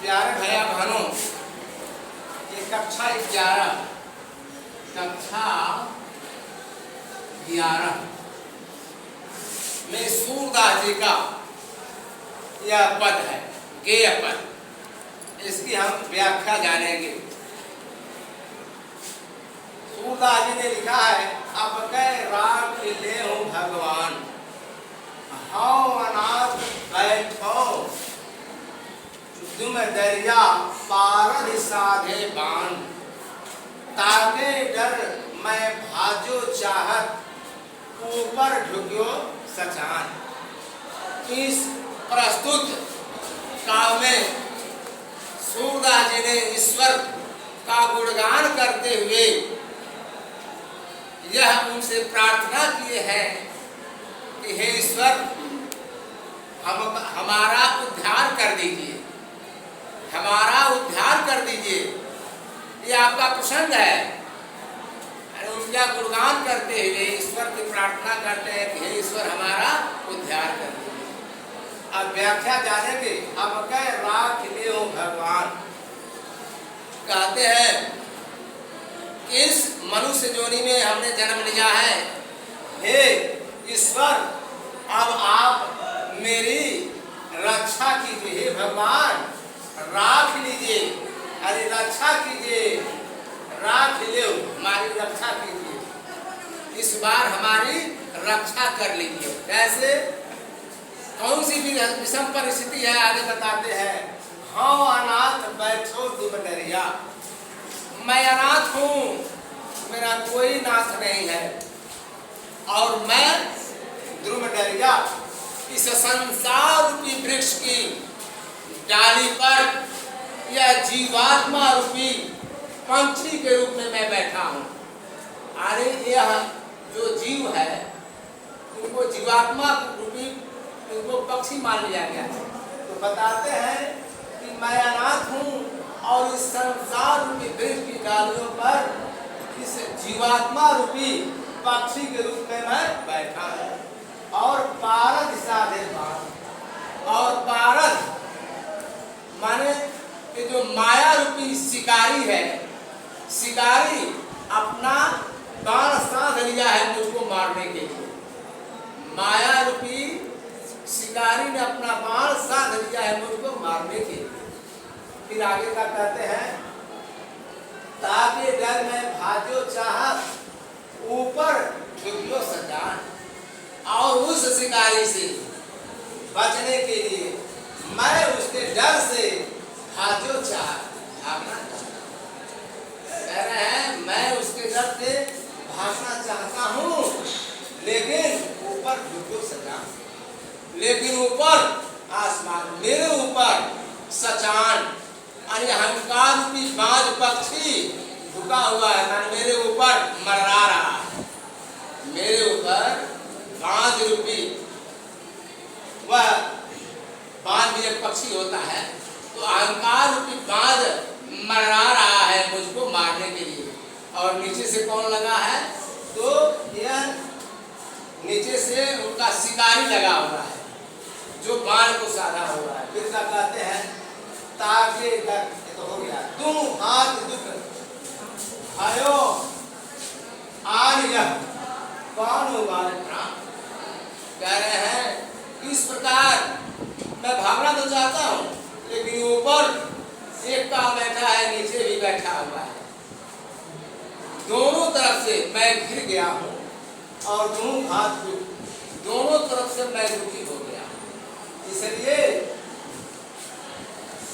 प्यारे भैया बहनों, ये कक्षा 11 में सूरदास जी का यह पद है, गेय पद। इसकी हम व्याख्या जानेंगे। सूरदास जी ने लिखा है, अब कह राग ले हूँ भगवान, हाउ अनाथ बैठो तुम दरिया पारद साधे बान, ताके डर मैं भाजो चाहत ऊपर ढुक्यो सचान। इस प्रस्तुत काव्य में सूरदास जी ने ईश्वर का गुणगान करते हुए यह उनसे प्रार्थना किए हैं कि हे ईश्वर, हमारा उद्धार कर दीजिए, हमारा उद्धार कर दीजिए। ये आपका प्रसंग है। उनका गुणगान करते हुए ईश्वर की प्रार्थना करते हैं कि हे ईश्वर, हमारा उद्धार कर दीजिए। अब व्याख्या जानेंगे। अब कह राख ले हो भगवान, कहते हैं कि इस मनुष्य जोनि में हमने जन्म लिया है, हे ईश्वर, अब आप मेरी रक्षा कीजिए। हे भगवान, राख लीजिए, अरे रक्षा कीजिए, राख ले, हमारी रक्षा कीजिए। इस बार हमारी रक्षा कर लीजिए। कैसे, कौन सी भी विषम परिस्थिति है, आगे बताते हैं। हाँ अनाथ बैठो तुम डरिया, मैं अनाथ हूँ, मेरा कोई नाथ नहीं है, और मैं ध्रुव डरिया इस संसार रूपी वृक्ष की डाली पर यह जीवात्मा रूपी पंछी के रूप में मैं बैठा हूँ। अरे यह जो जीव है, उनको जीवात्मा रूपी उनको पक्षी मान लिया गया है। तो बताते हैं कि मैं अनाथ हूँ और इस संसार रूपी वृक्ष की डालियों पर इस जीवात्मा रूपी पक्षी के रूप में मैं बैठा हूँ। और पारद साधे बाण, और पारद माने कि जो माया रूपी शिकारी है, शिकारी अपना बाण साध लिया है मुझको मारने के लिए। माया रूपी शिकारी ने अपना बाण साध लिया है मुझको मारने के लिए। फिर आगे का कहते हैं, ताकि डर में भाजो चाहत ऊपर झुकियो सजान, और उस शिकारी से बचने के लिए मैं उसके डर से भाजो भागना कह रहे हैं, मैं उसके डर से भागना चाहता हूँ, लेकिन ऊपर झुकियो सजान, लेकिन ऊपर आसमान मेरे ऊपर सचान, यानी अहंकार रूपी बाज पक्षी झुका हुआ है, ना मेरे ऊपर मररा रहा है। मेरे ऊपर बाज रूपी, वह बाज भी एक पक्षी होता है, तो अहंकार रूपी बाज मररा रहा है मुझको मारने के लिए। और नीचे से कौन लगा है, तो यह नीचे से उनका शिकारी लगा हुआ है जो बाण को साधा हुआ है। फिर क्या कहते हैं, ताकि तो हो गया, तुम हाथ दुख भयो आन यह कौन हमारे प्राण। कह रहे हैं इस प्रकार मैं भागना तो चाहता हूँ, लेकिन ऊपर एक का बैठा है, नीचे भी बैठा हुआ है, दोनों तरफ से मैं घिर गया हूँ, और दोनों तरफ से मैं दुखी हो गया। इसलिए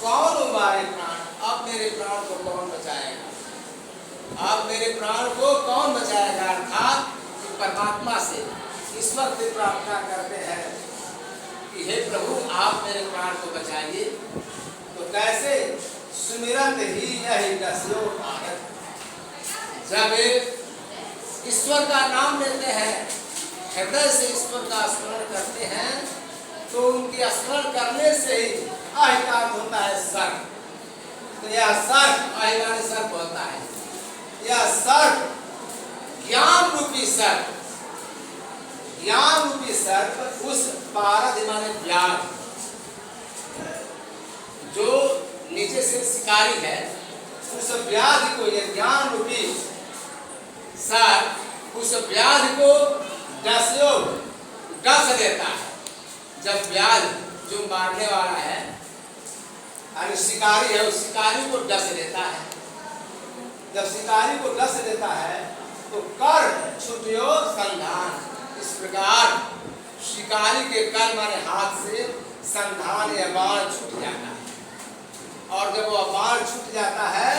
कौन हमारे प्राण, अब मेरे प्राण को कौन बचाएगा, अब मेरे प्राण को कौन बचाएगा। अर्थात परमात्मा से, ईश्वर से प्रार्थना करते हैं कि हे प्रभु, आप मेरे प्राण को बचाइए। तो कैसे, सुमिरन ही यही दस्यो आदत, जब ईश्वर का नाम लेते हैं, हृदय से ईश्वर का स्मरण करते हैं, तो उनके स्मरण करने से ही अहितार्थ होता है सर्प। तो यह सर्प अहिमानी सर्प होता है, यह सर्प ज्ञान रूपी सर्प, ज्ञान रूपी सर्प उस पारद माने व्याघ्र जो नीचे से शिकारी है, उस व्याधि को, ये ज्ञान रूपी सर्प उस व्याधि को डस देता है। जब व्याधि जो मारने वाला है और शिकारी है, उस शिकारी को डस देता है। जब शिकारी को डस देता है तो कर छुटियो संधान, इस प्रकार शिकारी के कर माने हाथ से संधान या बाण छूट जाता है। और जब वह बाण छूट जाता है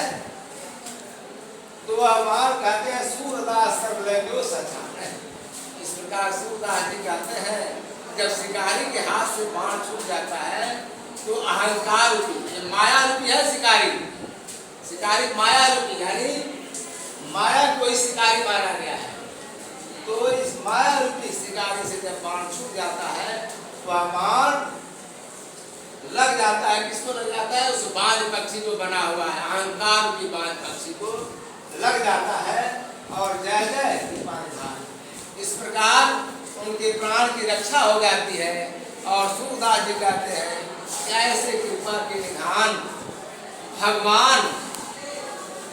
तो वह बाण कहते हैं सूरदास सर्वलैंगिक सचा। इस प्रकार सूरदास जी कहते हैं जब शिकारी के हाथ से बाण छूट जाता है तो अहंकार रूपी, माया रूपी है शिकारी माया रूपी, यानी माया को ही शिकारी माना गया है। तो इस माया रूपी शिकारी से जब बाण छूट जाता है वह बाण लग जाता है। किसको लग जाता है? उस बाज पक्षी जो बना हुआ है, अहंकार रूपी बाज पक्षी को लग जाता है और जय जय कृपानिधान। इस प्रकार उनके प्राण की रक्षा हो जाती है। और सूरदास जी कहते हैं ऐसे कृपा के निधान भगवान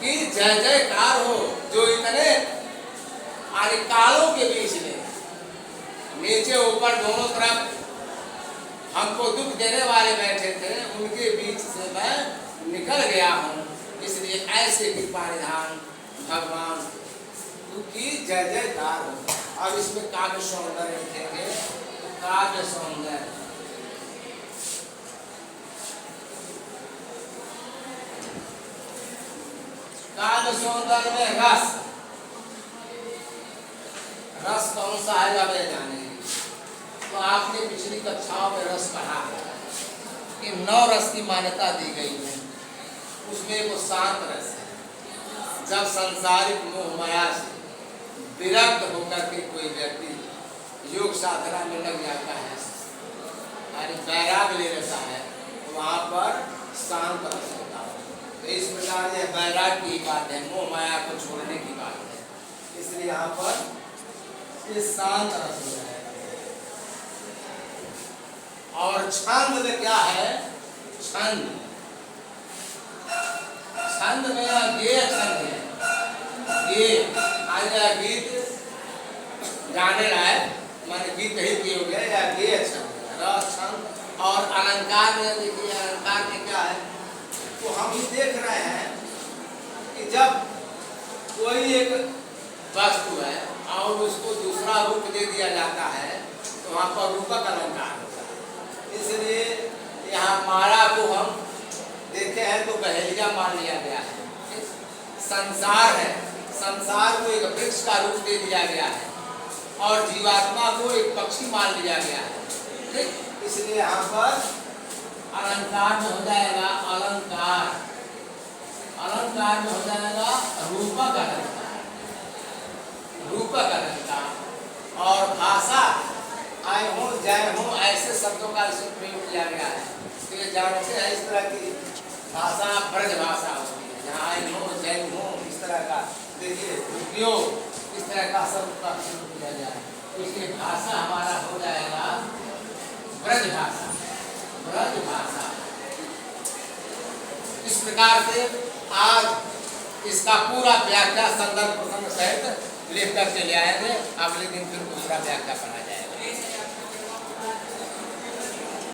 की जय जयकार हो, जो इतने कालों के बीच में नीचे ऊपर दोनों तरफ हमको दुख देने वाले बैठे थे, उनके बीच से मैं निकल गया हूँ। इसलिए ऐसे कृपा निधान भगवान की जय जयकार हो। अब इसमें काव्य सौंदर्य लिखेंगे, काव्य सौंदर्य। काव्य सौंदर्य में रस कौन सा है अब जाने। तो आपने पिछली कक्षाओं में रस पढ़ा है कि 9 रस की मान्यता दी गई है। उसमें वो शांत रस है। जब संसारिक मोह माया से विरक्त होकर के कोई व्यक्ति योग साधना में लग जाता है, यानी वैराग ले लेता है, तो वहाँ पर शांत रस होता है। तो इस प्रकार यह वैराग की बात है, मोह माया को छोड़ने की बात है। इसलिए यहाँ पर ये शांत रस हो जाएगा। और छंद में क्या है? छंद में गेय छंद है। गेय गीत गाने लायक माने गीत ही किए हो गए या गेय छंद, रस छंद। और अलंकार में देखिए, अलंकार में क्या है? तो हम ही देख रहे हैं कि जब कोई एक वस्तु है और उसको दूसरा रूप दे दिया जाता है तो वहाँ पर रूपक अलंकार होता है। इसलिए यहाँ माला को हम देखे हैं तो बहेलिया मान लिया गया है। संसार है, संसार को एक वृक्ष का रूप दे दिया गया है और जीवात्मा को एक पक्षी मान लिया गया है। ठीक, इसलिए यहाँ पर अलंकार में हो जाएगा अलंकार, अलंकार में हो जाएगा रूपक अलंकार, रूपक अलंकार। और भाषा आय हो जय हो ऐसे शब्दों का इसमें प्रयोग किया गया है। तो ये जानते हैं इस तरह की भाषा ब्रज भाषा होती है, जहाँ आय हो जय हो इस तरह का देखिए उपयोग, इस तरह का शब्द का प्रयोग किया जाए। तो इसलिए भाषा हमारा हो जाएगा ब्रज भाषा, ब्रज भाषा। इस प्रकार से आज इसका पूरा व्याख्या संदर्भ प्रसंग सहित लिख करके ले आएंगे। अगले दिन फिर दूसरा व्याख्या पढ़ाएंगे।